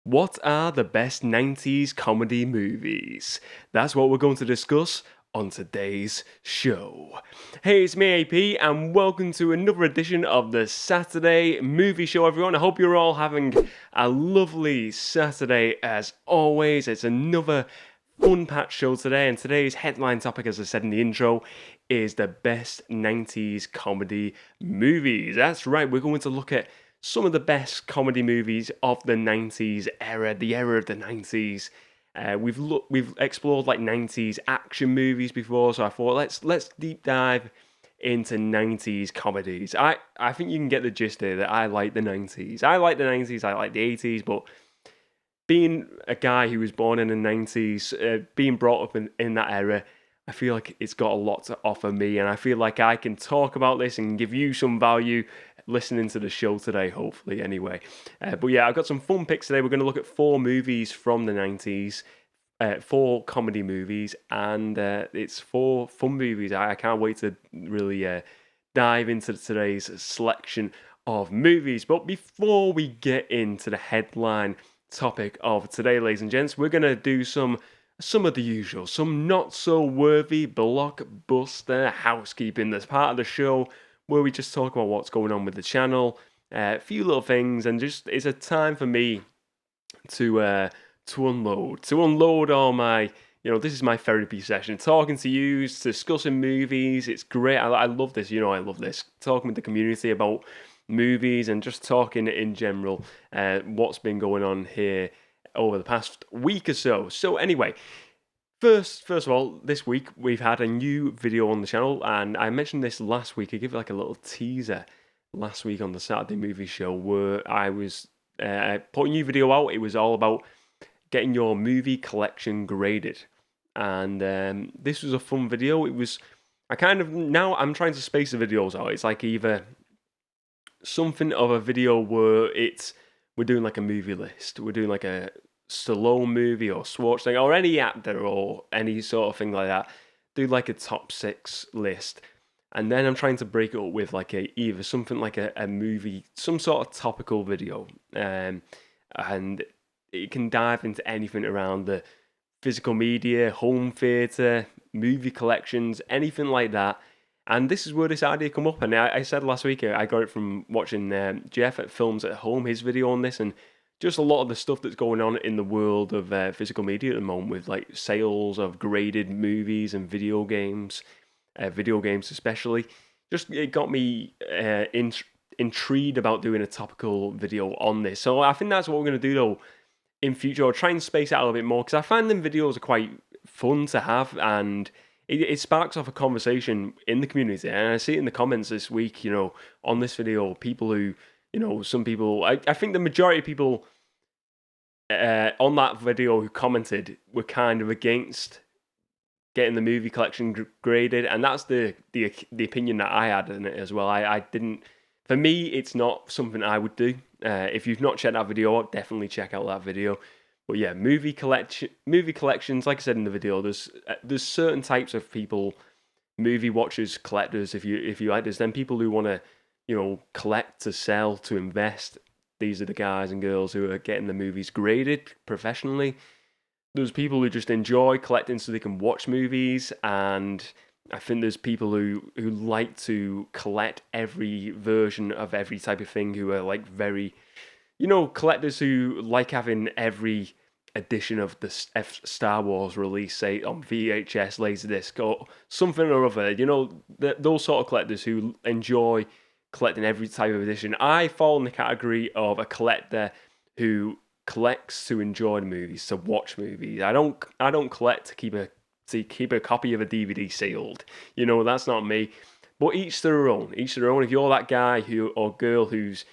What are the best 90s comedy movies? That's what we're going to discuss on today's show. Hey, it's me, AP, and welcome to another edition of the Saturday Movie Show, everyone. I hope you're all having a lovely Saturday as always. It's another fun-packed show today, and today's headline topic, as I said in the intro, is the best 90s comedy movies. That's right, we're going to look at some of the best comedy movies of the 90s era, the era of the 90s. We've explored like 90s action movies before, so I thought let's deep dive into 90s comedies. I think you can get the gist here that I like the 90s. I like the 90s, I like the 80s, but being a guy who was born in the 90s, being brought up in that era, I feel like it's got a lot to offer me, and I feel like I can talk about this and give you some value listening to the show today, hopefully, anyway. But yeah, I've got some fun picks today. We're going to look at 4 movies from the 90s, 4 comedy movies, and it's 4 fun movies. I can't wait to really dive into today's selection of movies. But before we get into the headline topic of today, ladies and gents, we're going to do some of the usual, some not so worthy blockbuster housekeeping. That's part of the show where we just talk about what's going on with the channel, a few little things, and just it's a time for me to unload all my. This is my therapy session. Talking to you, discussing movies. It's great. I love this. I love this. Talking with the community about movies and just talking in general. What's been going on here over the past week or so. So anyway, first of all, this week we've had a new video on the channel, and I mentioned this last week. I gave like a little teaser last week on the Saturday Movie Show where I was putting a new video out. It was all about getting your movie collection graded, and this was a fun video. It was now I'm trying to space the videos out. It's like either something of a video where we're doing like a movie list, we're doing like a Stallone movie or Schwarzenegger or any actor or any sort of thing like that. Do like a top 6 list, and then I'm trying to break it up with like either something like a movie, some sort of topical video, and it can dive into anything around the physical media, home theatre, movie collections, anything like that. And this is where this idea come up. And I said last week I got it from watching Jeff at Films at Home, his video on this, and just a lot of the stuff that's going on in the world of physical media at the moment with like sales of graded movies and video games especially. Just it got me intrigued about doing a topical video on this. So I think that's what we're going to do though in future. I'll try and space it out a bit more because I find them videos are quite fun to have, and it sparks off a conversation in the community. And I see it in the comments this week, on this video, people who, some people, I think the majority of people on that video who commented were kind of against getting the movie collection graded, and that's the opinion that I had in it as well. I didn't. For me, it's not something I would do. If you've not checked that video out, definitely check out that video. But yeah, movie collections, like I said in the video, there's certain types of people, movie watchers, collectors, if you like this, then people who want to, collect, to sell, to invest. These are the guys and girls who are getting the movies graded professionally. There's people who just enjoy collecting so they can watch movies, and I think there's people who like to collect every version of every type of thing, who are like very, collectors who like having every edition of the Star Wars release, say on VHS, Laserdisc, or something or other. Those sort of collectors who enjoy collecting every type of edition. I fall in the category of a collector who collects to enjoy the movies, to watch movies. I don't collect to keep a copy of a DVD sealed. That's not me. But each to their own. Each to their own. If you're that guy or girl who's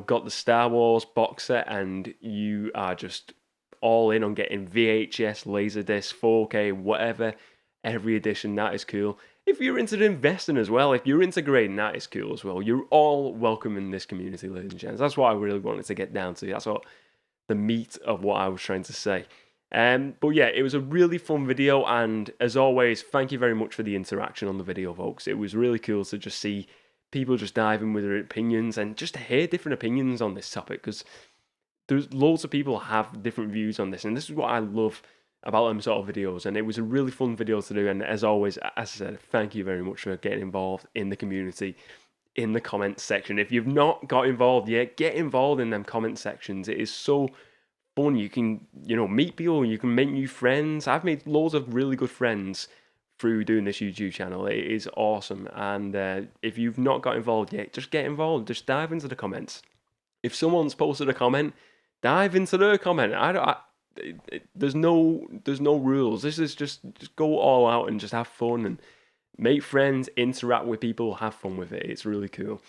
got the Star Wars box set and you are just all in on getting VHS, Laserdisc, 4K, whatever, every edition, that is cool. If you're into investing as well, if you're into grading, that is cool as well. You're all welcome in this community, ladies and gents. That's what I really wanted to get down to. That's what the meat of what I was trying to say. But yeah, it was a really fun video, and as always, thank you very much for the interaction on the video, folks. It was really cool to just see people just dive in with their opinions and just to hear different opinions on this topic, because there's loads of people have different views on this, and this is what I love about them sort of videos. And it was a really fun video to do. And as always, as I said, thank you very much for getting involved in the community, in the comments section. If you've not got involved yet, get involved in them comment sections. It is so fun. You can, meet people, you can make new friends. I've made loads of really good friends through doing this YouTube channel. It is awesome. And if you've not got involved yet, just get involved. Just dive into the comments. If someone's posted a comment, dive into their comment. There's no rules. This is just go all out and just have fun and make friends, interact with people, have fun with it. It's really cool.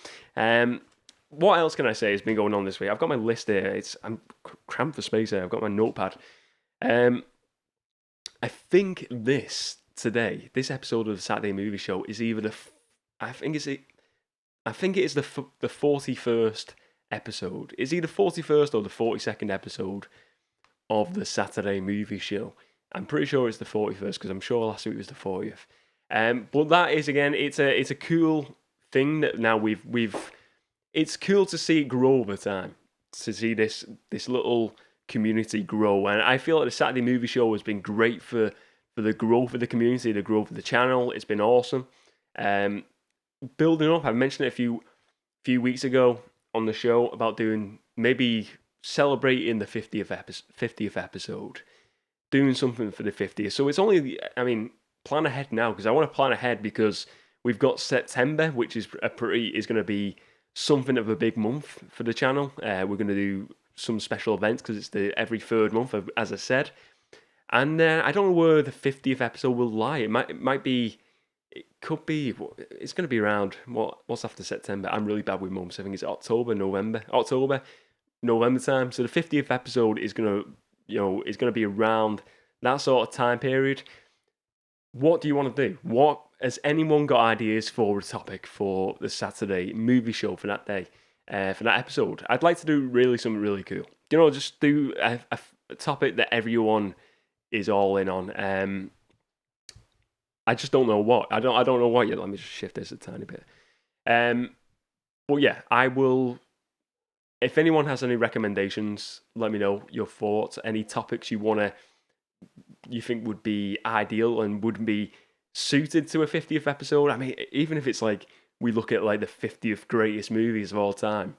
What else can I say has been going on this week? I've got my list here. I'm cramped for space here. I've got my notepad. I think this episode of the Saturday Movie Show is either I think it is the 41st episode. It's either 41st or the 42nd episode of the Saturday Movie Show. I'm pretty sure it's the 41st because I'm sure last week was the 40th. But that is, again, it's a cool thing that now it's cool to see it grow over time, to see this little community grow. And I feel like the Saturday Movie Show has been great for the growth of the community, the growth of the channel. It's been awesome. Building up, I mentioned it a few weeks ago on the show about doing, maybe celebrating the 50th episode, doing something for the 50th. So it's only, plan ahead now, because I want to plan ahead because we've got September, which is going to be something of a big month for the channel. We're going to do some special events because it's every third month, as I said. And I don't know where the 50th episode will lie. It's going to be around, what's after September? I'm really bad with months. I think it's October, November time. So the 50th episode is going to be around that sort of time period. What do you want to do? Has anyone got ideas for a topic for the Saturday Movie Show for that day, for that episode? I'd like to do something really cool. Just do a topic that everyone is all in on. I just don't know what. I don't know what yet. Let me just shift this a tiny bit. But yeah, I will. If anyone has any recommendations, let me know your thoughts. Any topics you think would be ideal and would be suited to a 50th episode. Even if it's like we look at like the 50th greatest movies of all time,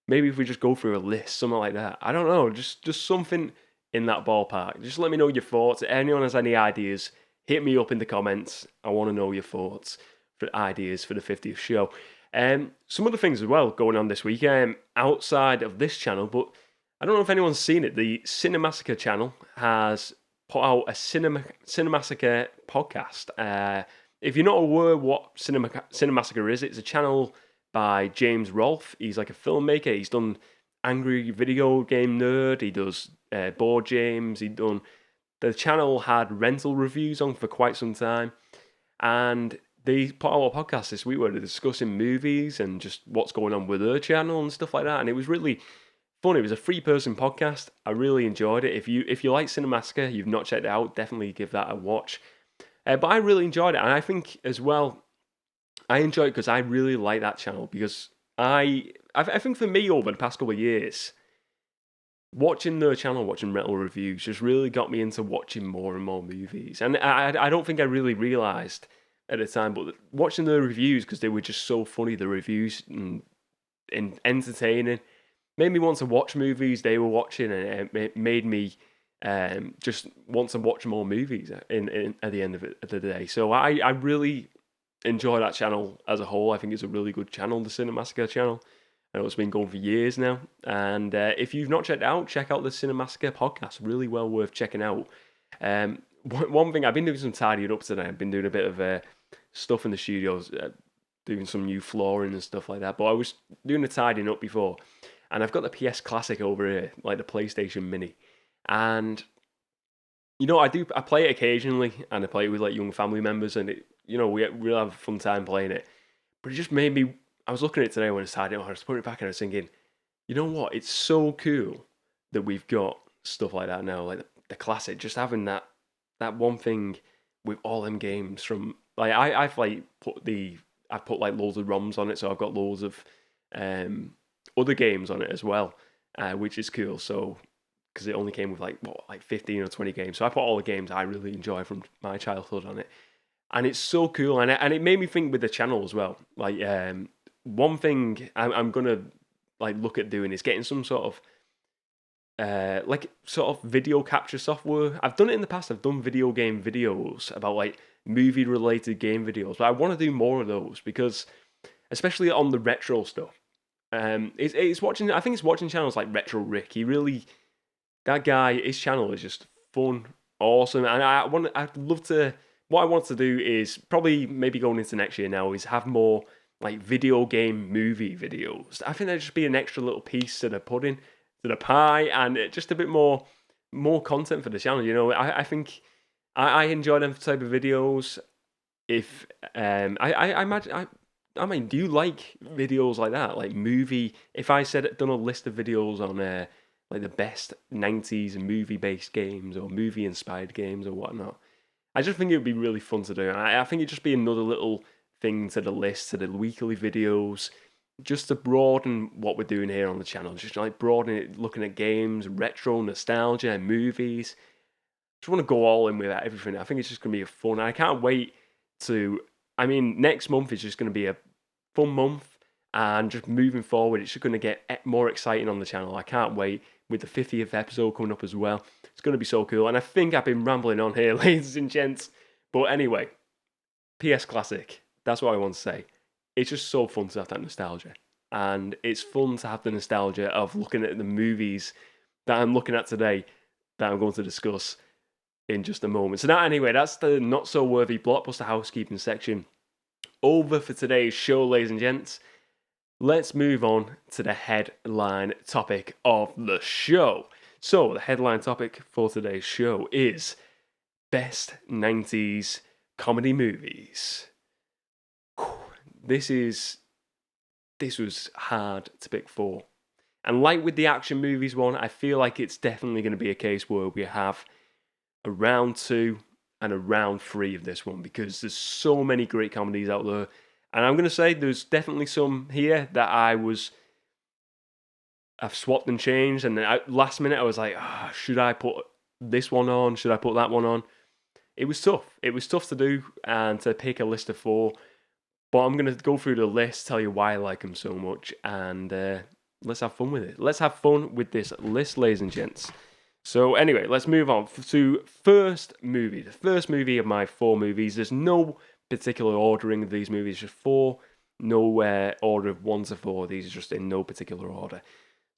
maybe if we just go through a list, something like that. I don't know, just something in that ballpark. Just let me know your thoughts. If anyone has any ideas, hit me up in the comments. I want to know your thoughts for ideas for the 50th show. Some other things as well going on this week, outside of this channel, but I don't know if anyone's seen it. The Cinemassacre channel has put out a Cinemassacre podcast. If you're not aware what Cinemassacre is, it's a channel by James Rolfe. He's like a filmmaker. He's done Angry Video Game Nerd. He does Board Games. The channel had rental reviews on for quite some time, and they put out a podcast this week where they're discussing movies and just what's going on with their channel and stuff like that. And it was really fun. It was a 3-person podcast. I really enjoyed it. If you like Cinemassacre, you've not checked it out, definitely give that a watch. But I really enjoyed it, and I think as well, I enjoyed it because I really like that channel, because I think for me over the past couple of years, watching their channel, watching rental reviews, just really got me into watching more and more movies. And I don't think I really realised at the time, but watching the reviews, because they were just so funny, the reviews, and entertaining, made me want to watch movies they were watching, and it made me just want to watch more movies at the end of the day. So I really enjoy that channel as a whole. I think it's a really good channel, the Cinemassacre channel. I know it's been going for years now. And if you've not checked it out, check out the Cinemassacre podcast. Really well worth checking out. One thing, I've been doing some tidying up today. I've been doing a bit of stuff in the studios, doing some new flooring and stuff like that. But I was doing the tidying up before, and I've got the PS Classic over here, like the PlayStation Mini. And I play it occasionally, and I play it with like young family members, and we really have a fun time playing it. But it just made me. I was looking at it today when I was tidying up. I was putting it back, and I was thinking, you know what? It's so cool that we've got stuff like that now, like the classic. Just having that one thing with all them games from like I've put like loads of ROMs on it, so I've got loads of other games on it as well. which is cool. So, because it only came with like 15 or 20 games. So I put all the games I really enjoy from my childhood on it. And it's so cool. And it made me think with the channel as well. Like, one thing I'm going to like look at doing is getting some sort of video capture software. I've done it in the past. I've done video game videos about like movie related game videos, but I want to do more of those because, especially on the retro stuff, it's watching. I think it's watching channels like Retro Rick. That guy. His channel is just fun, awesome, and I'd love to. What I want to do is probably maybe going into next year now is have more like video game movie videos. I think that'd just be an extra little piece to the pudding, to the pie, and just a bit more content for the channel. You know, I think I enjoy them type of videos. If I imagine I mean, do you like videos like that? Like movie? If I said done a list of videos on like the best '90s movie based games or movie inspired games or whatnot, I just think it would be really fun to do. And I think it'd just be another little thing to the list, to the weekly videos, just to broaden what we're doing here on the channel. Just like broaden it, looking at games, retro, nostalgia, movies. Just want to go all in with everything. I think it's just going to be a fun. I can't wait to. I mean, next month is just going to be a fun month, and just moving forward, it's just going to get more exciting on the channel. I can't wait with the 50th episode coming up as well. It's going to be so cool. And I think I've been rambling on here, ladies and gents. But anyway, PS Classic. That's what I want to say. It's just so fun to have that nostalgia. And it's fun to have the nostalgia of looking at the movies that I'm looking at today that I'm going to discuss in just a moment. So now, anyway, that's the not so worthy Blockbuster housekeeping section over for today's show, ladies and gents. Let's move on to the headline topic of the show. So, the headline topic for today's show is Best 90s Comedy Movies. This was hard to pick for. And like with the action movies one, I feel like it's definitely going to be a case where we have a round 2 and a round 3 of this one, because there's so many great comedies out there. And I'm going to say there's definitely some here that I've swapped and changed, and last minute I was like, should I put this one on? Should I put that one on? It was tough. It was tough to do and to pick a list of 4. But I'm going to go through the list, tell you why I like them so much, and let's have fun with it. Let's have fun with this list, ladies and gents. So anyway, let's move on to first movie. The first movie of my 4 movies. There's no particular ordering of these movies, just 4. No order of 1 to 4. These are just in no particular order.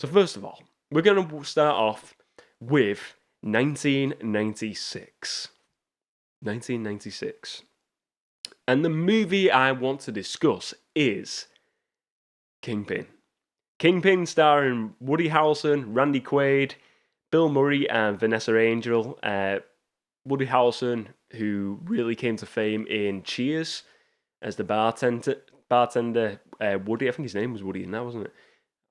So first of all, we're going to start off with 1996. 1996. And the movie I want to discuss is Kingpin. Kingpin starring Woody Harrelson, Randy Quaid, Bill Murray and Vanessa Angel. Woody Harrelson, who really came to fame in Cheers as the bartender Woody. I think his name was Woody in that, wasn't it?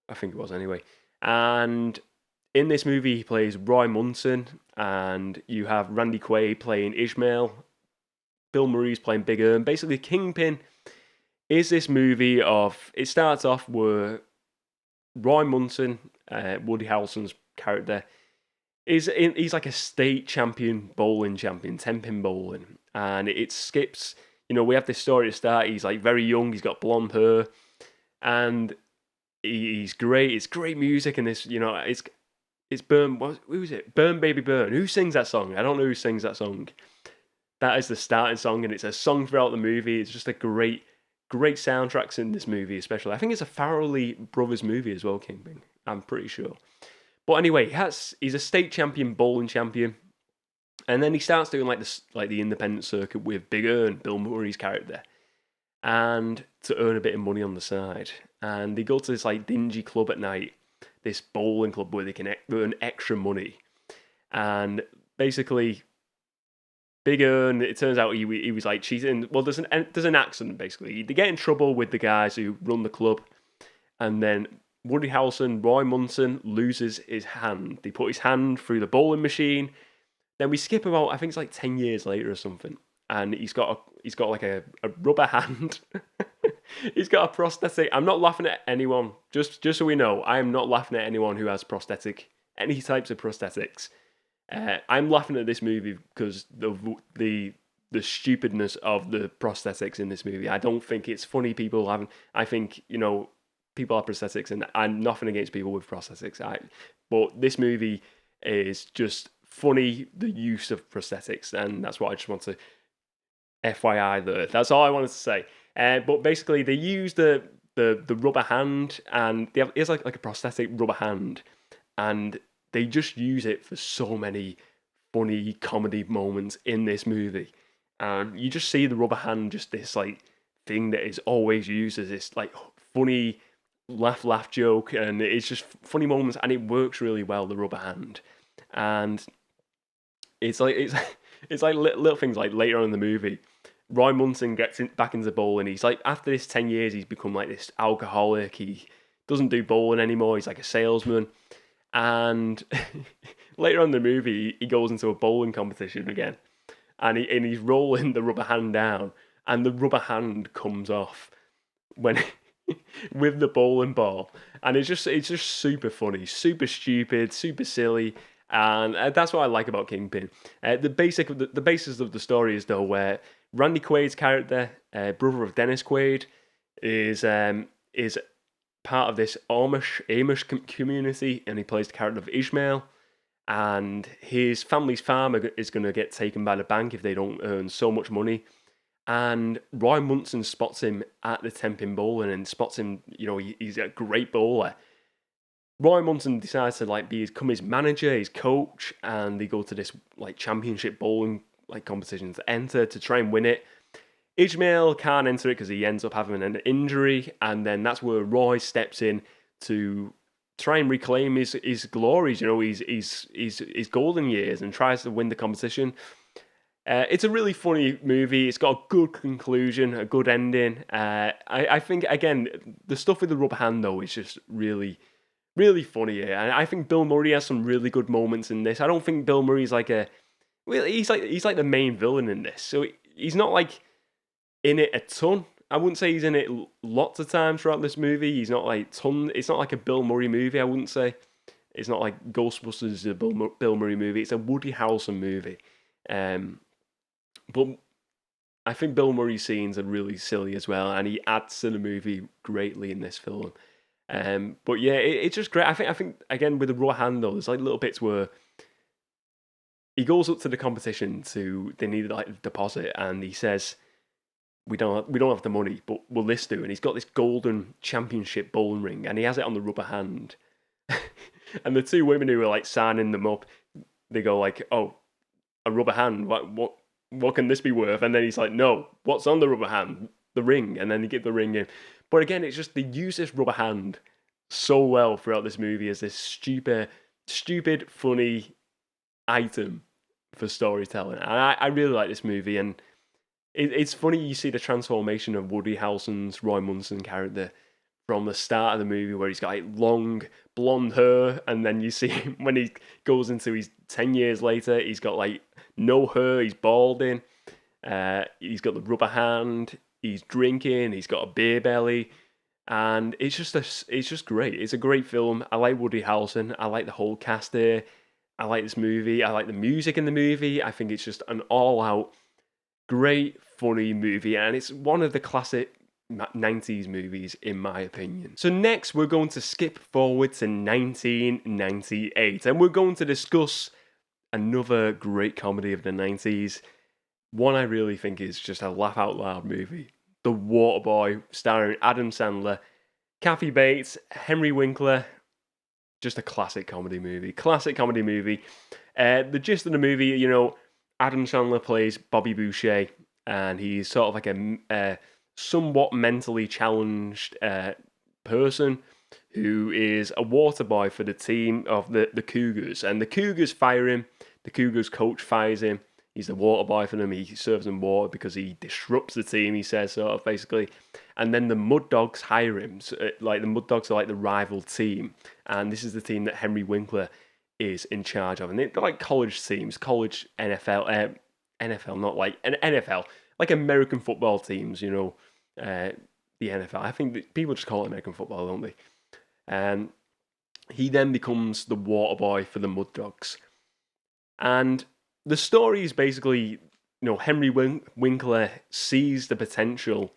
I think it was anyway. And in this movie, he plays Roy Munson, and you have Randy Quaid playing Ishmael. Bill Murray's playing Big Ern. Basically, Kingpin is this movie of... It starts off where Roy Munson, Woody Harrelson's character, he's like a state bowling champion, 10-pin bowling. And it skips... You know, we have this story to start. He's like very young. He's got blonde hair. And he's great. It's great music. And this, you know, it's Burn... Who is it? Burn Baby Burn. Who sings that song? I don't know who sings that song. That is the starting song, and it's a song throughout the movie. It's just a great soundtracks in this movie, especially. I think it's a Farrelly Brothers movie as well, Kingpin. I'm pretty sure. But anyway, he's a state champion, bowling champion, and then he starts doing the independent circuit with Big Ern, Bill Murray's character, and to earn a bit of money on the side. And they go to this like dingy club at night, this bowling club where they can earn extra money, and basically. Big Ern, it turns out he was like cheating. Well, there's an accident basically. They get in trouble with the guys who run the club, and then Woody Harrelson, Roy Munson loses his hand. They put his hand through the bowling machine. Then we skip about, I think it's like 10 years later or something, and he's got like a rubber hand, He's got a prosthetic. I'm not laughing at anyone. Just so we know, I am not laughing at anyone who has any types of prosthetics. I'm laughing at this movie because the stupidness of the prosthetics in this movie. I don't think it's funny. People having. I think people have prosthetics, and I'm nothing against people with prosthetics. But this movie is just funny. The use of prosthetics, and that's what I just want to FYI there. That's all I wanted to say. But basically, they use the rubber hand, and it's like a prosthetic rubber hand, and they just use it for so many funny comedy moments in this movie. And you just see the rubber hand, just this like thing that is always used as this like funny laugh joke, and it's just funny moments, and it works really well. The rubber hand, and it's like it's like little things like later on in the movie. Roy Munson gets back into bowling. He's like, after this 10 years, he's become like this alcoholic. He doesn't do bowling anymore. He's like a salesman. And later on in the movie, he goes into a bowling competition again. And he's rolling the rubber hand down. And the rubber hand comes off when with the bowling ball. And it's just super funny, super stupid, super silly. And that's what I like about Kingpin. The basis of the story is though where Randy Quaid's character, brother of Dennis Quaid, is part of this Amish community, and he plays the character of Ishmael. And his family's farm is going to get taken by the bank if they don't earn so much money. And Roy Munson spots him at the Tempin Bowling and spots him. He's a great bowler. Roy Munson decides to become his manager, his coach, and they go to this like championship bowling competition to enter to try and win it. Ishmael can't enter it because he ends up having an injury, and then that's where Roy steps in to try and reclaim his glories, his golden years, and tries to win the competition. It's a really funny movie. It's got a good conclusion, a good ending. I think again the stuff with the rubber hand though is just really, really funny. And I think Bill Murray has some really good moments in this. I don't think Bill Murray's he's like the main villain in this. So he's not like in it a ton. I wouldn't say he's in it lots of times throughout this movie. He's not like ton. It's not like a Bill Murray movie. I wouldn't say. It's not like Ghostbusters is a Bill Murray movie. It's a Woody Harrelson movie. But I think Bill Murray's scenes are really silly as well, and he adds to the movie greatly in this film. But yeah, it's just great. I think again with the raw hand though, there's like little bits where he goes up to the competition they need like a deposit, and he says, we don't have the money, but will this do? And he's got this golden championship bowling ring, and he has it on the rubber hand. And the two women who are like signing them up, they go like, "Oh, a rubber hand. What can this be worth?" And then he's like, "No, what's on the rubber hand? The ring." And then they give the ring in. But again, it's just they use this rubber hand so well throughout this movie as this stupid, funny item for storytelling. And I really like this movie, and it's funny you see the transformation of Woody Harrelson's Roy Munson character from the start of the movie where he's got like long blonde hair, and then you see him when he goes into his 10 years later, he's got like no hair, he's balding, he's got the rubber hand, he's drinking, he's got a beer belly, and it's just great. It's a great film. I like Woody Harrelson. I like the whole cast here. I like this movie. I like the music in the movie. I think it's just an all-out great, funny movie, and it's one of the classic 90s movies, in my opinion. So next, we're going to skip forward to 1998, and we're going to discuss another great comedy of the 90s. One I really think is just a laugh-out-loud movie. The Waterboy, starring Adam Sandler, Kathy Bates, Henry Winkler. Just a classic comedy movie. The gist of the movie, Adam Sandler plays Bobby Boucher, and he's sort of like a somewhat mentally challenged person who is a water boy for the team of the Cougars. And the Cougars fire him. The Cougars coach fires him. He's the water boy for them. He serves them water because he disrupts the team, he says, sort of, basically. And then the Mud Dogs hire him. So, the Mud Dogs are like the rival team. And this is the team that Henry Winkler is in charge of. And they're like college teams, college NFL, not like an NFL, like American football teams, the NFL. I think that people just call it American football, don't they? And he then becomes the Waterboy for the Mud Dogs. And the story is basically, Henry Winkler sees the potential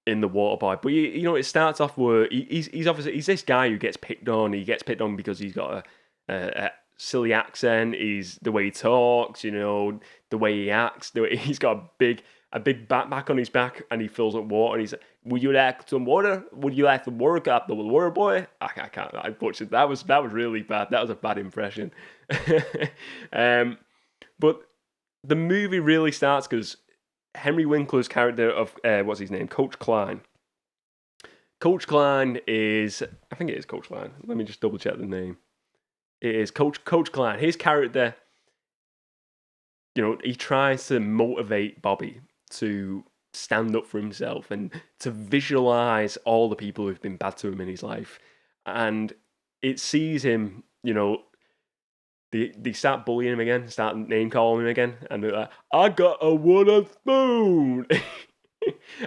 in the Waterboy, but it starts off where he's obviously this guy who gets picked on. He gets picked on because he's got a silly accent. He's the way he talks, the way he acts. He's got a big backpack on his back, and he fills up water. And he's like, "Would you like some water? Would you like to work up the water boy?" I can't. I butchered. That was really bad. That was a bad impression. But the movie really starts because Henry Winkler's character of what's his name, Coach Klein. Coach Klein is, I think it is Coach Klein. Let me just double check the name. It is Coach Klein. His character, he tries to motivate Bobby to stand up for himself and to visualize all the people who've been bad to him in his life. And it sees him, they start bullying him again, start name calling him again, and they're like, "I got a wooden spoon."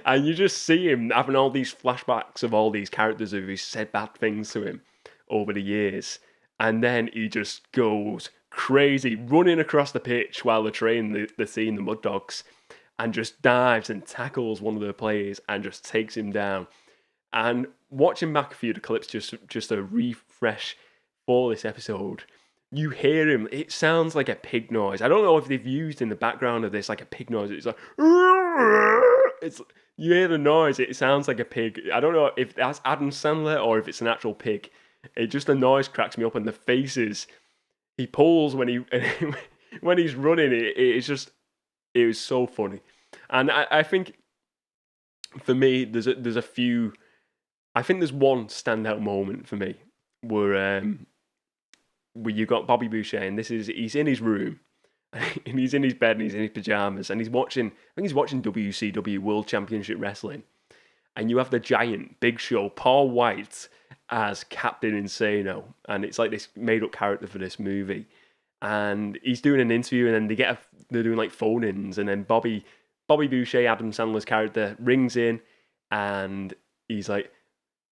And you just see him having all these flashbacks of all these characters who've said bad things to him over the years. And then he just goes crazy, running across the pitch while they're training the team, the Mud Dogs, and just dives and tackles one of the players and just takes him down. And watching back a few of the clips just a refresh for this episode, you hear him, it sounds like a pig noise. I don't know if they've used in the background of this like a pig noise. It's like, you hear the noise, it sounds like a pig. I don't know if that's Adam Sandler or if it's an actual pig. The noise cracks me up, and the faces he pulls when he's running, it was so funny. And I think for me, there's a few. I think there's one standout moment for me where you got Bobby Boucher, and he's in his room, and he's in his bed, and he's in his pajamas, and he's watching WCW World Championship Wrestling, and you have the giant Big Show, Paul White, as Captain Insano, and it's like this made-up character for this movie, and he's doing an interview, and then they're doing like phone-ins, and then Bobby Boucher, Adam Sandler's character, rings in, and he's like,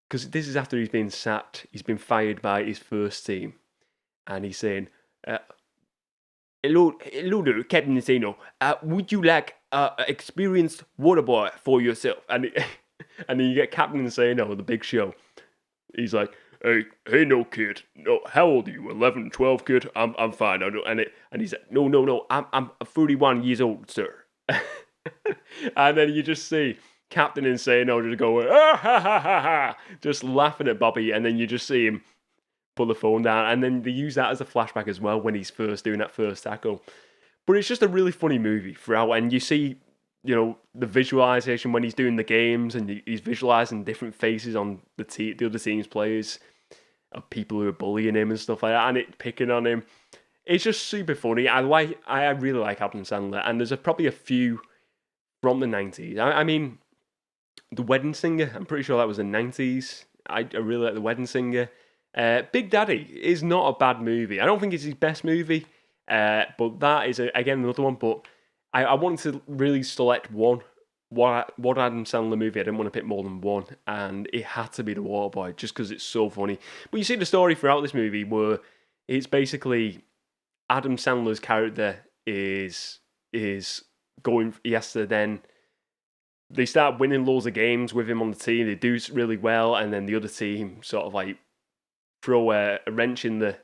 because this is after he's been sacked, he's been fired by his first team. And he's saying, hello there, Captain Insano. Would you like experienced Waterboy for yourself? And then you get Captain Insano, the Big Show. He's like, hey, no kid. No, how old are you? 11, 12, kid? I'm fine. And he's like, no. I'm 31 years old, sir. And then you just see Captain Insano just going, ah, ha, ha, ha, ha, just laughing at Bobby, and then you just see him put the phone down, and then they use that as a flashback as well when he's first doing that first tackle. But it's just a really funny movie throughout, and you see, the visualization when he's doing the games, and he's visualizing different faces on the other team's players of people who are bullying him and stuff like that, and it picking on him. It's just super funny. I really like Adam Sandler, and there's probably a few from the 90s. I mean, The Wedding Singer, I'm pretty sure that was the 90s. I really like The Wedding Singer. Big Daddy is not a bad movie. I don't think it's his best movie, but that is, again, another one. But I wanted to really select one Adam Sandler movie. I didn't want to pick more than one, and it had to be The Waterboy, just because it's so funny. But you see the story throughout this movie where it's basically Adam Sandler's character is going, he has to then, they start winning loads of games with him on the team, they do really well, and then the other team sort of like throw a wrench in the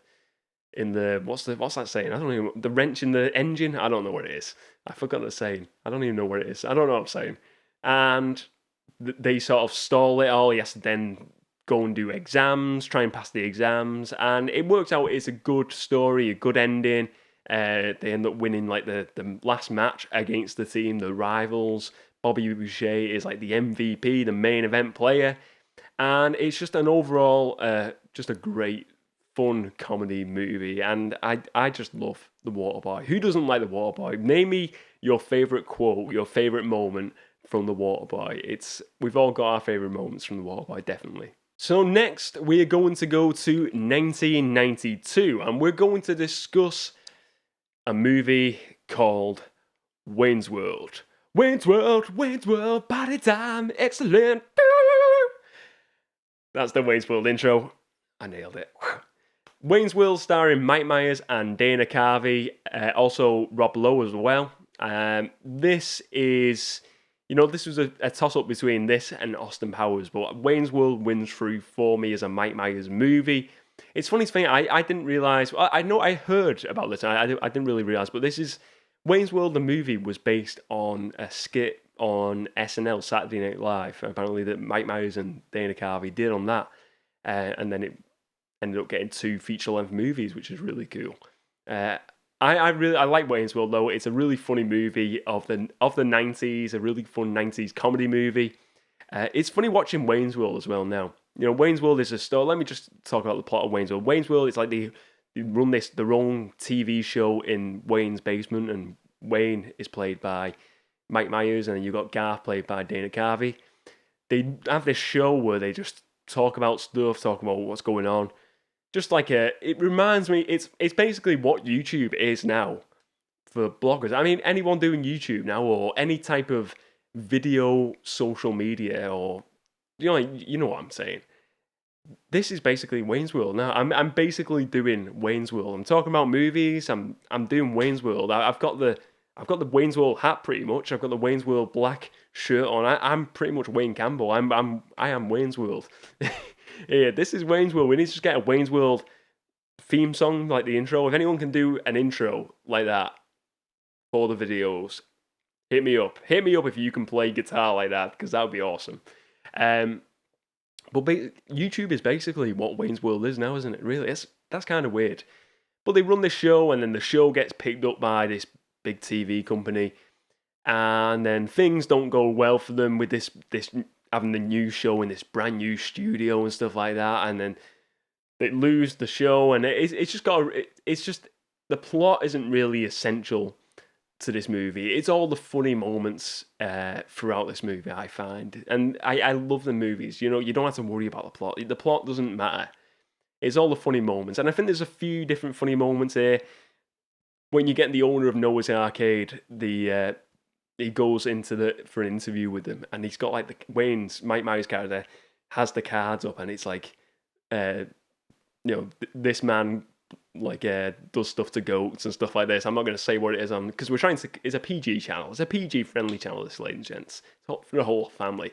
what's that saying? I don't even, the wrench in the engine? I don't know what it is. I forgot the saying. I don't even know what it is. I don't know what I'm saying. And they sort of stall it all. He has to then go and do exams, try and pass the exams, and it works out. It's a good story, a good ending. They end up winning like the last match against the team, the rivals. Bobby Boucher is like the MVP, the main event player. And it's just an overall, just a great, fun comedy movie. And I just love The Waterboy. Who doesn't like The Waterboy? Name me your favourite quote, your favourite moment from The Waterboy. We've all got our favourite moments from The Waterboy, definitely. So next, we're going to go to 1992. And we're going to discuss a movie called Wayne's World. Wayne's World, party time, excellent. That's the Wayne's World intro. I nailed it. Wayne's World starring Mike Myers and Dana Carvey, also Rob Lowe as well. This is, this was a toss up between this and Austin Powers, but Wayne's World wins through for me as a Mike Myers movie. It's funny thing, I didn't realize. I know I heard about this, I didn't really realize, but this is Wayne's World. The movie was based on a skit on SNL, Saturday Night Live. Apparently, that Mike Myers and Dana Carvey did on that, and then it ended up getting 2 feature-length movies, which is really cool. I like Wayne's World though. It's a really funny movie of the 90s, a really fun 90s comedy movie. It's funny watching Wayne's World as well now. Wayne's World is a story. Let me just talk about the plot of Wayne's World. Wayne's World is like they run their own TV show in Wayne's basement, and Wayne is played by Mike Myers, and then you got Garth played by Dana Carvey. They have this show where they just talk about stuff, talk about what's going on. Just like it reminds me, it's basically what YouTube is now for bloggers. I mean, anyone doing YouTube now or any type of video social media, or you know what I'm saying. This is basically Wayne's World now. I'm basically doing Wayne's World. I'm talking about movies. I'm doing Wayne's World. I've got the Wayne's World hat pretty much. I've got the Wayne's World black shirt on. I'm pretty much Wayne Campbell. I am Wayne's World. Yeah, this is Wayne's World. We need to just get a Wayne's World theme song like the intro. If anyone can do an intro like that for the videos, hit me up. Hit me up if you can play guitar like that, because that would be awesome. But YouTube is basically what Wayne's World is now, isn't it? Really, that's kind of weird. But they run this show, and then the show gets picked up by this big TV company, and then things don't go well for them with this having the new show in this brand new studio and stuff like that, and then they lose the show, and it's just the plot isn't really essential to this movie. It's all the funny moments throughout this movie, I find, and I love the movies. You don't have to worry about the plot. The plot doesn't matter. It's all the funny moments, and I think there's a few different funny moments here. When you get the owner of Noah's Arcade, he goes for an interview with them, and he's got like Mike Myers character has the cards up, and it's like, this man like does stuff to goats and stuff like this. I'm not going to say what it is because we're trying to. It's a PG channel. It's a PG friendly channel. This, ladies and gents, it's for the whole family.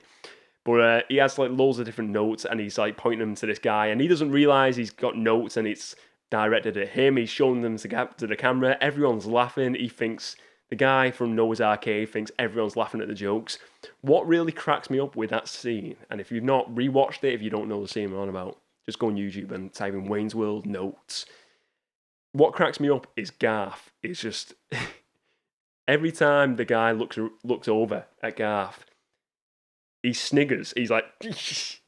But he has like loads of different notes, and he's like pointing them to this guy, and he doesn't realize he's got notes, and it's directed at him. He's showing them to the camera. Everyone's laughing. He thinks. The guy from Noah's Arcade thinks everyone's laughing at the jokes. What really cracks me up with that scene, and if you've not rewatched it, if you don't know the scene I'm on about, just go on YouTube and type in Wayne's World notes. What cracks me up is Garth. It's just every time the guy looks over at Garth, he sniggers. He's like,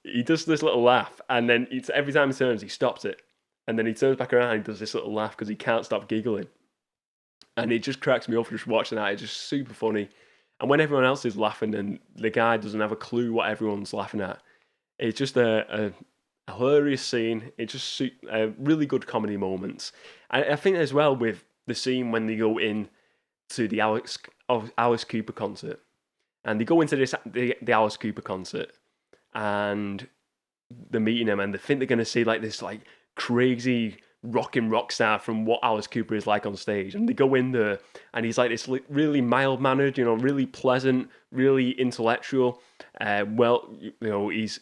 he does this little laugh, and then every time he turns, he stops it, and then he turns back around and he does this little laugh because he can't stop giggling. And it just cracks me up just watching that. It's just super funny. And when everyone else is laughing and the guy doesn't have a clue what everyone's laughing at, it's just a hilarious scene. It's just really good comedy moments. And I think as well with the scene when they go in to the Alice Cooper concert. And they go into the Alice Cooper concert, and they're meeting him, and they think they're going to see like this like crazy rocking rock star from what Alice Cooper is like on stage. And they go in there, and he's like this really mild-mannered, really pleasant, really intellectual. He's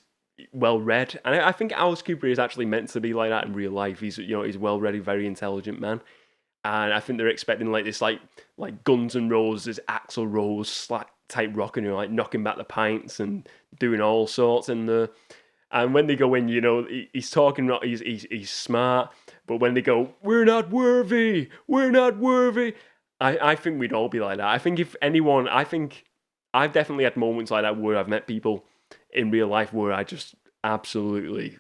well-read. And I think Alice Cooper is actually meant to be like that in real life. He's well-read, very intelligent man. And I think they're expecting like this like Guns N' Roses, Axl Rose type rock, and like knocking back the pints and doing all sorts in there. And when they go in, he's talking, he's smart. But when they go, we're not worthy. I think we'd all be like that. I think if anyone, I've definitely had moments like that where I've met people in real life where I just absolutely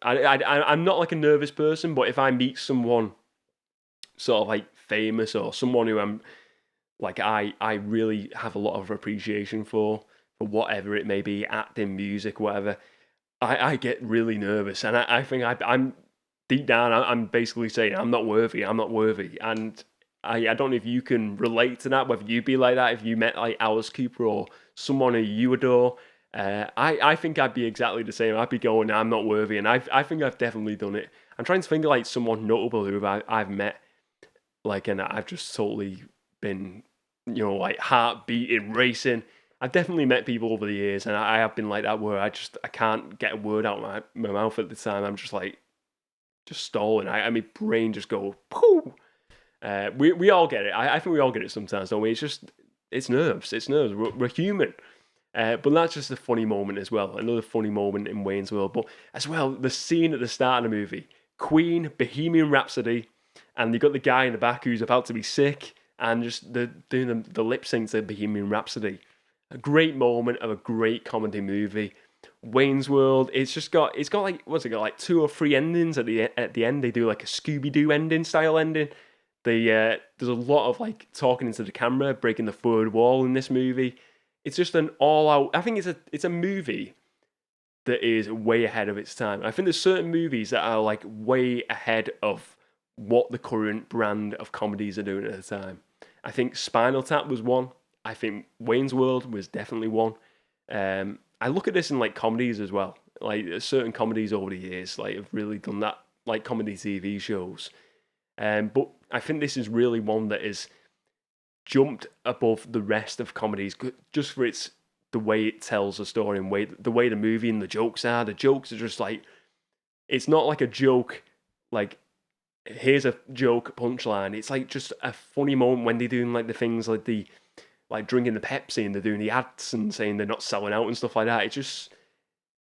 I'm not like a nervous person, but if I meet someone sort of like famous or someone who I'm like, I really have a lot of appreciation for whatever it may be, acting, music, whatever, I get really nervous. And I think I'm deep down, I'm basically saying, I'm not worthy. And I don't know if you can relate to that, whether you'd be like that if you met like Alice Cooper or someone who you adore. I think I'd be exactly the same. I'd be going, I'm not worthy, and I think I've definitely done it. I'm trying to think of like someone notable who I've met, like, and I've just totally been, like heart beating, racing. I've definitely met people over the years, and I have been like that where I can't get a word out of my mouth at the time. I'm just like just stalling. I my brain just go pooh. We all get it. I think we all get it sometimes, don't we? It's nerves. It's nerves. We're human. But that's just a funny moment as well. Another funny moment in Wayne's World. But as well, the scene at the start of the movie, Queen, Bohemian Rhapsody, and you got the guy in the back who's about to be sick, and just doing the lip sync to Bohemian Rhapsody. A great moment of a great comedy movie. Wayne's World. It's got like what's it got like 2 or 3 endings at the end. They do like a Scooby Doo style ending. There's a lot of like talking into the camera, breaking the third wall in this movie. It's just an all out. I think it's a movie that is way ahead of its time. I think there's certain movies that are like way ahead of what the current brand of comedies are doing at the time. I think Spinal Tap was one. I think Wayne's World was definitely one. I look at this in like comedies as well. Like certain comedies over the years, like have really done that, like comedy TV shows. But I think this is really one that is jumped above the rest of comedies just for the way it tells a story and the way the movie and the jokes are. The jokes are just like it's not like a joke like here's a joke punchline. It's like just a funny moment when they're doing like the things like the like drinking the Pepsi and they're doing the ads and saying they're not selling out and stuff like that. It's just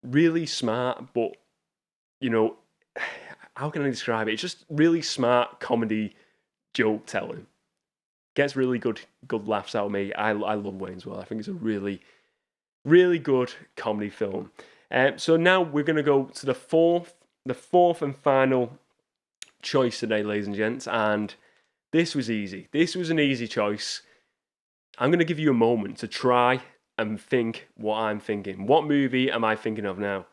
really smart, but you know, how can I describe it? It's just really smart comedy joke telling. Gets really good laughs out of me. I love Wayne's World. I think it's a really, really good comedy film. So now we're going to go to the fourth and final choice today, ladies and gents. And this was easy. This was an easy choice. I'm going to give you a moment to try and think what I'm thinking. What movie am I thinking of now?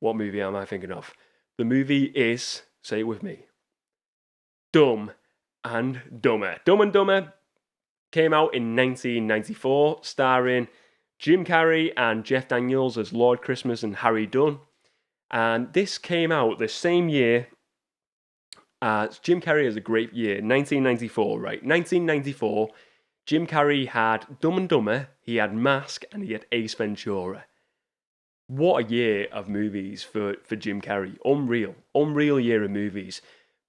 What movie am I thinking of? The movie is, say it with me, Dumb and Dumber. Dumb and Dumber came out in 1994, starring Jim Carrey and Jeff Daniels as Lord Christmas and Harry Dunn. And this came out the same year as Jim Carrey has a great year, 1994, right? 1994, Jim Carrey had Dumb and Dumber, he had Mask, and he had Ace Ventura. What a year of movies for Jim Carrey. Unreal year of movies.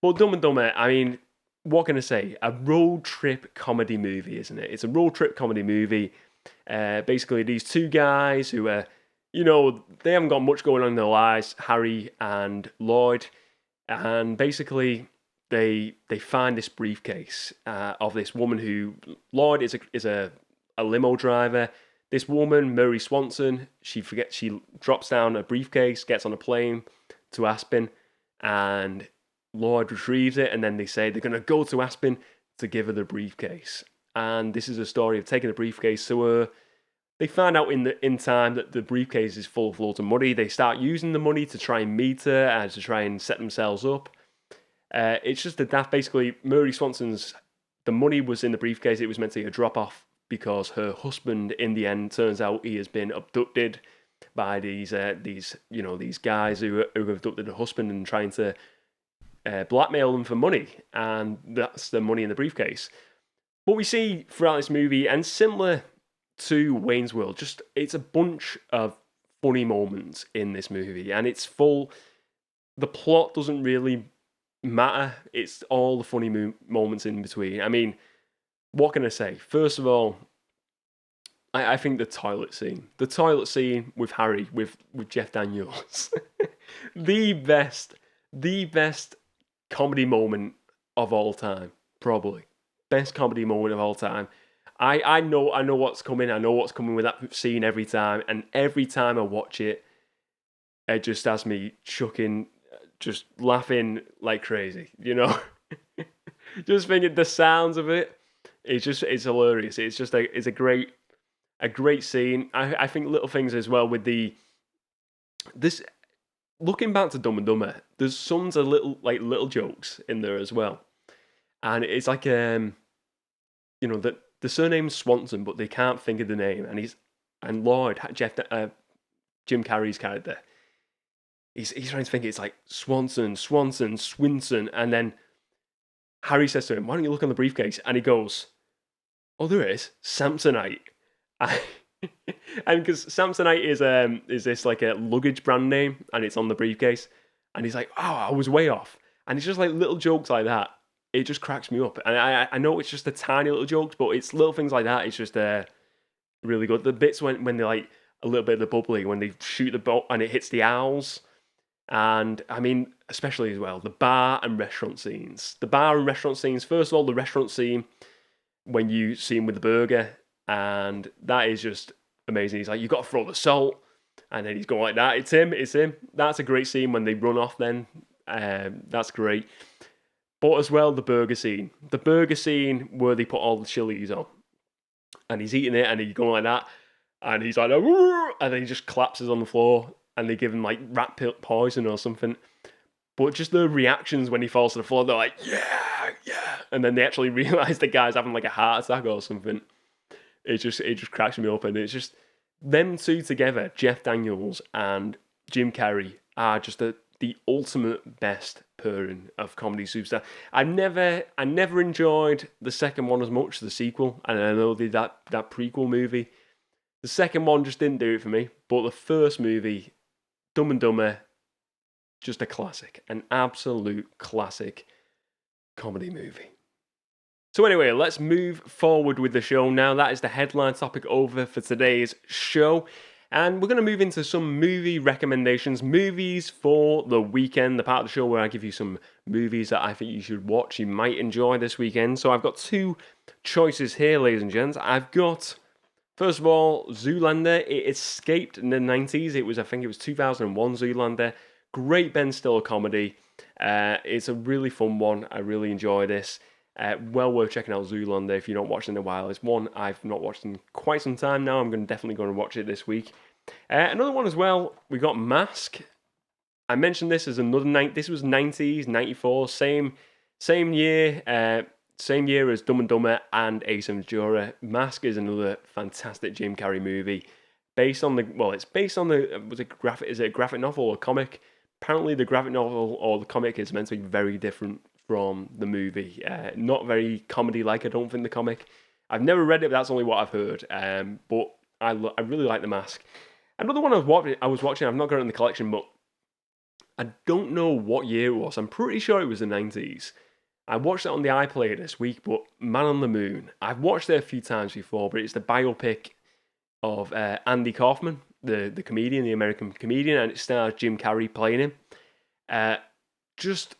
But Dumb and Dumber, I mean, what can I say? A road trip comedy movie, isn't it? It's a road trip comedy movie. Basically, these two guys who are, they haven't got much going on in their lives, Harry and Lloyd, and basically they find this briefcase of this woman who Lloyd is a limo driver. This woman, Mary Swanson, she drops down a briefcase, gets on a plane to Aspen, and Lloyd retrieves it, and then they say they're going to go to Aspen to give her the briefcase. And this is a story of taking the briefcase to her. They find out in time that the briefcase is full of loads of money. They start using the money to try and meet her and to try and set themselves up. It's just that basically Mary Swanson's, the money was in the briefcase. It was meant to be a drop off because her husband, in the end, turns out he has been abducted by these guys who have abducted her husband and trying to blackmail them for money, and that's the money in the briefcase. What we see throughout this movie, and similar to Wayne's World, just it's a bunch of funny moments in this movie, and it's full. The plot doesn't really matter. It's all the funny moments in between. I mean, what can I say? First of all, I think the toilet scene with Harry, with Jeff Daniels, the best comedy moment of all time, probably best comedy moment of all time. I know what's coming. I know what's coming with that scene every time, and every time I watch it, it just has me chucking, just laughing like crazy. Just thinking the sounds of it. It's hilarious. It's a great scene. I think little things as well with this. Looking back to Dumb and Dumber, there's tons of little jokes in there as well, and it's like the surname's Swanson, but they can't think of the name, and And Lloyd, Jim Carrey's character, he's trying to think it's like Swanson, Swinson, and then Harry says to him, "Why don't you look on the briefcase?" And he goes, "Oh, there is Samsonite." And because Samsonite is this like a luggage brand name, and it's on the briefcase, and he's like, "Oh, I was way off." And it's just like little jokes like that. It just cracks me up, and I know it's just a tiny little jokes, but it's little things like that. It's just really good. The bits when they're like a little bit of the bubbly, when they shoot the boat and it hits the owls, and I mean especially as well the bar and restaurant scenes. The bar and restaurant scenes. First of all, the restaurant scene when you see him with the burger, and that is just amazing. He's like, "You got to throw the salt," and then he's going like that. It's him. That's a great scene when they run off. Then that's great. But as well, the burger scene where they put all the chilies on, and he's eating it, and he's going like that, and he's like, "Arr!" And then he just collapses on the floor, and they give him like rat poison or something. But just the reactions when he falls to the floor, they're like, "Yeah, yeah," and then they actually realize the guy's having like a heart attack or something. It just cracks me up, and it's just them two together, Jeff Daniels and Jim Carrey, are just the ultimate best pairing of comedy superstar. I never enjoyed the second one as much, the sequel, and I know that prequel movie. The second one just didn't do it for me, but the first movie, Dumb and Dumber, just a classic, an absolute classic comedy movie. So anyway, let's move forward with the show now. That is the headline topic over for today's show. And we're going to move into some movie recommendations, movies for the weekend, the part of the show where I give you some movies that I think you should watch, you might enjoy this weekend. So I've got two choices here, ladies and gents. I've got, first of all, Zoolander. It escaped in the 90s. I think it was 2001 Zoolander. Great Ben Stiller comedy. It's a really fun one. I really enjoy this. Well worth checking out Zoolander if you've not watched it in a while. It's one I've not watched in quite some time now. I'm definitely going to watch it this week. Another one as well, we got Mask. I mentioned this as another night. This was 90s, 94, same year as Dumb and Dumber and Ace Ventura. Mask is another fantastic Jim Carrey movie. Is it a graphic novel or a comic? Apparently the graphic novel or the comic is meant to be very different from the movie. Not very comedy-like, I don't think, the comic. I've never read it, but that's only what I've heard. But I really like The Mask. Another one I was watching, I've not got it in the collection, but I don't know what year it was. I'm pretty sure it was the 90s. I watched it on the iPlayer this week, but Man on the Moon. I've watched it a few times before, but it's the biopic of Andy Kaufman, the comedian, the American comedian, and it stars Jim Carrey playing him. Just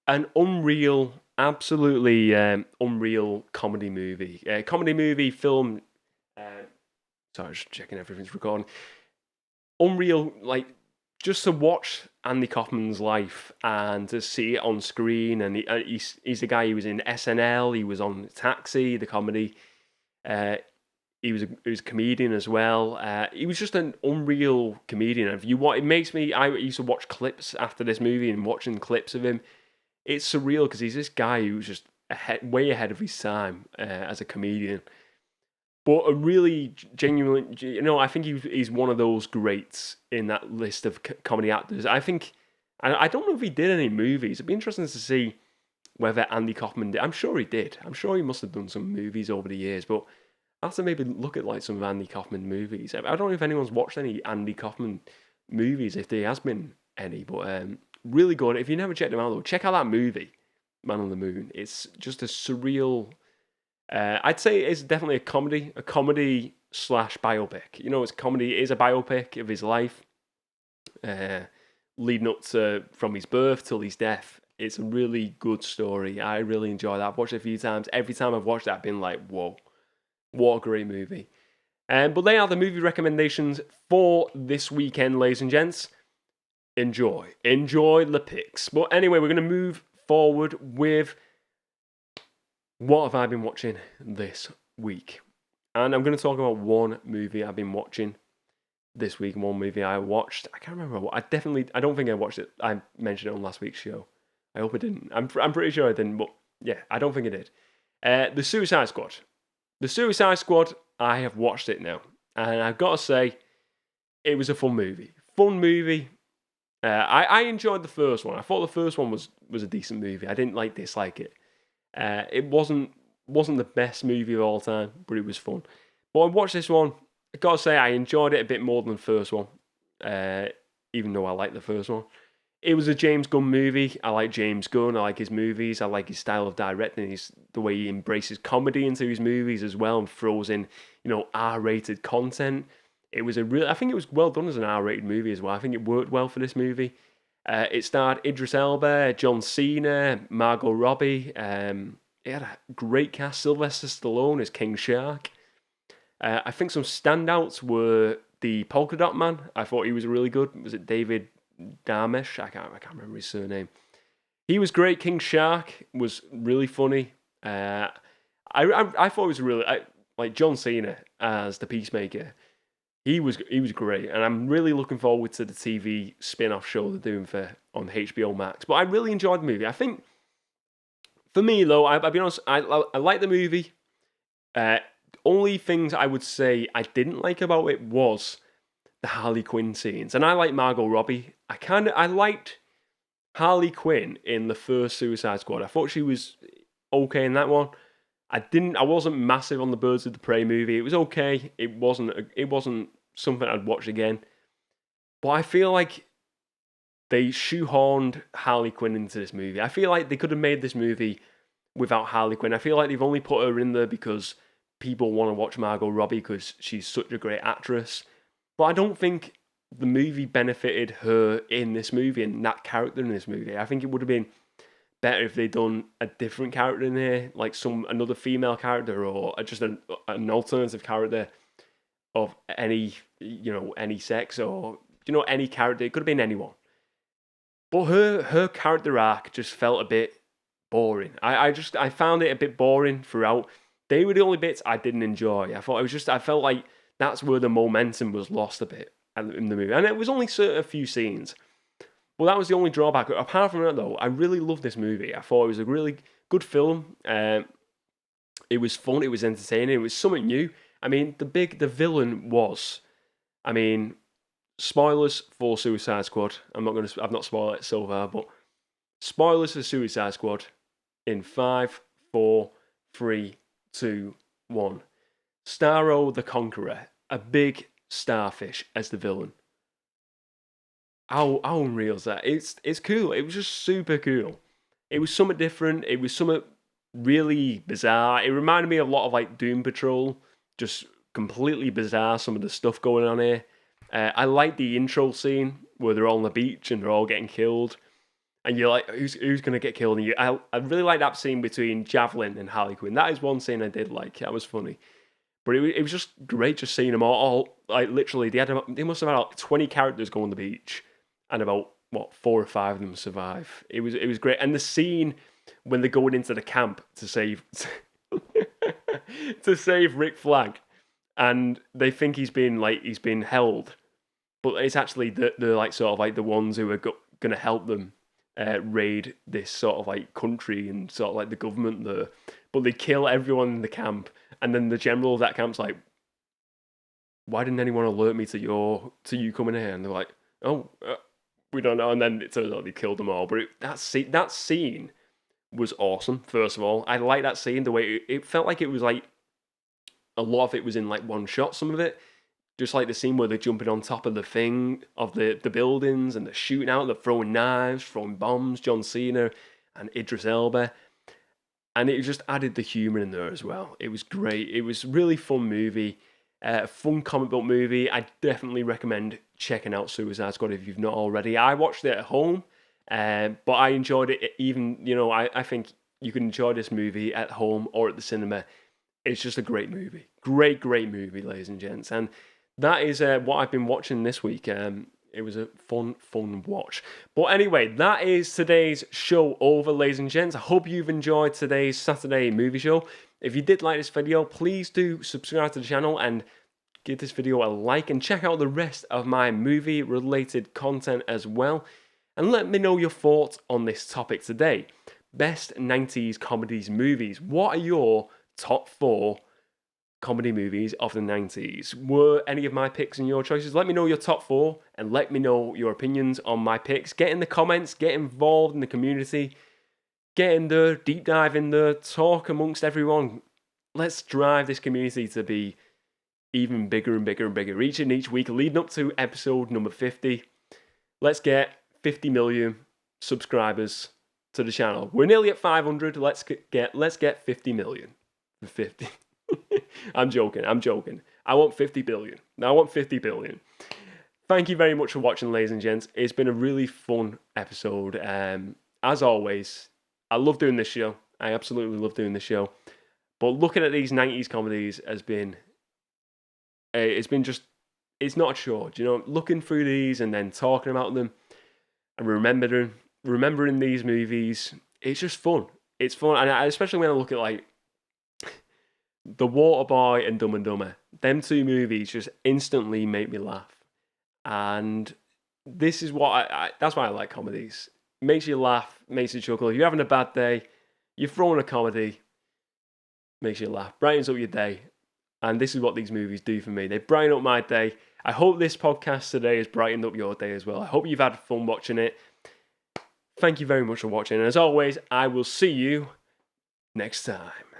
an unreal, absolutely unreal comedy movie. Film. Sorry, just checking everything's recording. Unreal, like, just to watch Andy Kaufman's life and to see it on screen. And he's the guy who was in SNL. He was on Taxi, the comedy. He was a comedian as well. He was just an unreal comedian. I used to watch clips after this movie and watching clips of him. It's surreal because he's this guy who's just way ahead of his time as a comedian. But a really genuine, I think he's one of those greats in that list of comedy actors. I don't know if he did any movies. It'd be interesting to see whether Andy Kaufman did. I'm sure he did. I'm sure he must have done some movies over the years, but I have to maybe look at like some of Andy Kaufman movies. I don't know if anyone's watched any Andy Kaufman movies, if there has been any, but really good. If you never checked them out, though, check out that movie, Man on the Moon. It's just a surreal. I'd say it's definitely a comedy slash biopic. It's comedy. It is a biopic of his life, leading up to from his birth till his death. It's a really good story. I really enjoy that. I've watched it a few times. Every time I've watched it, I've been like, whoa, what a great movie. But they are the movie recommendations for this weekend, ladies and gents. Enjoy the picks. But anyway, we're going to move forward with what have I been watching this week. And I'm going to talk about one movie I've been watching this week, one movie I watched. I can't remember what. I don't think I watched it. I mentioned it on last week's show. I hope I didn't. I'm pretty sure I didn't, but yeah, I don't think I did. The Suicide Squad. The Suicide Squad, I have watched it now. And I've got to say, it was a fun movie. Fun movie. I enjoyed the first one. I thought the first one was a decent movie. I didn't dislike it. It wasn't the best movie of all time, but it was fun. But I watched this one. I gotta say, I enjoyed it a bit more than the first one. Even though I liked the first one. It was a James Gunn movie. I like James Gunn. I like his movies. I like his style of directing. The way he embraces comedy into his movies as well and throws in, R-rated content. I think it was well done as an R-rated movie as well. I think it worked well for this movie. It starred Idris Elba, John Cena, Margot Robbie. It had a great cast. Sylvester Stallone as King Shark. I think some standouts were the Polka Dot Man. I thought he was really good. Was it David Darmesh? I can't remember his surname. He was great. King Shark was really funny. I thought it was really like John Cena as the Peacemaker. He was great, and I'm really looking forward to the TV spin-off show they're doing on HBO Max. But I really enjoyed the movie. I think for me though, I'll be honest, I like the movie. Only things I would say I didn't like about it was the Harley Quinn scenes, and I like Margot Robbie. I liked Harley Quinn in the first Suicide Squad. I thought she was okay in that one. I wasn't massive on the Birds of the Prey movie. It was okay. It wasn't something I'd watch again. But I feel like they shoehorned Harley Quinn into this movie. I feel like they could have made this movie without Harley Quinn. I feel like they've only put her in there because people want to watch Margot Robbie because she's such a great actress. But I don't think the movie benefited her in this movie and that character in this movie. I think it would have been better if they'd done a different character in here, like another female character or just an alternative character of any sex or any character. It could have been anyone. But her character arc just felt a bit boring. I found it a bit boring throughout. They were the only bits I didn't enjoy. I felt like that's where the momentum was lost a bit in the movie. And it was only a few scenes. Well, that was the only drawback. Apart from that, though, I really loved this movie. I thought it was a really good film. It was fun. It was entertaining. It was something new. I mean, the villain was. I mean, spoilers for Suicide Squad. I've not spoiled it so far, but spoilers for Suicide Squad in 5, 4, 3, 2, 1. Starro the Conqueror, a big starfish as the villain. How unreal is that? It's cool. It was just super cool. It was something different. It was something really bizarre. It reminded me a lot of Doom Patrol. Just completely bizarre. Some of the stuff going on here. I like the intro scene where they're all on the beach and they're all getting killed, and you're like, who's gonna get killed? And I really like that scene between Javelin and Harley Quinn. That is one scene I did like. That was funny. But it was just great just seeing them all literally, they must have had 20 characters go on the beach, and about, 4 or 5 of them survive. It was great. And the scene when they're going into the camp to save, to save Rick Flag, and they think he's been held, but it's actually the the ones who are going to help them raid this sort of country and sort of the government there. But they kill everyone in the camp, and then the general of that camp's like, "Why didn't anyone alert me to you coming here?" And they're like, "Oh, we don't know." And then it turns out they killed them all. But that scene was awesome. First of all, I like that scene. The way it felt like it was a lot of it was in one shot. Some of it, just the scene where they're jumping on top of the thing of the buildings and they're shooting out, they're throwing knives, throwing bombs. John Cena and Idris Elba. And it just added the humour in there as well. It was great. It was a really fun movie. Fun comic book movie. I definitely recommend checking out Suicide Squad if you've not already. I watched it at home, but I enjoyed it even, I think you can enjoy this movie at home or at the cinema. It's just a great movie. Great movie, ladies and gents. And that is what I've been watching this week. It was a fun watch. But anyway, that is today's show over, ladies and gents. I hope you've enjoyed today's Saturday movie show. If you did like this video, please do subscribe to the channel and give this video a like, and check out the rest of my movie-related content as well. And let me know your thoughts on this topic today. Best 90s comedies movies. What are your top 4 comedy movies of the 90s. Were any of my picks and your choices? Let me know your top 4 and let me know your opinions on my picks. Get in the comments, get involved in the community, get in there, deep dive in there, talk amongst everyone. Let's drive this community to be even bigger and bigger and bigger each week leading up to episode number 50. Let's get 50 million subscribers to the channel. We're nearly at 500. Let's get 50 million. 50. I'm joking. I want 50 billion. I want 50 billion. Thank you very much for watching, ladies and gents. It's been a really fun episode. As always, I love doing this show. I absolutely love doing this show. But looking at these 90s comedies has been... it's not a chore. Looking through these and then talking about them and remembering these movies, it's just fun. It's fun. And especially when I look at like The Waterboy and Dumb and Dumber. Them two movies just instantly make me laugh. And this is what that's why I like comedies. Makes you laugh, makes you chuckle. If you're having a bad day, you're throwing a comedy, makes you laugh, brightens up your day. And this is what these movies do for me. They brighten up my day. I hope this podcast today has brightened up your day as well. I hope you've had fun watching it. Thank you very much for watching. And as always, I will see you next time.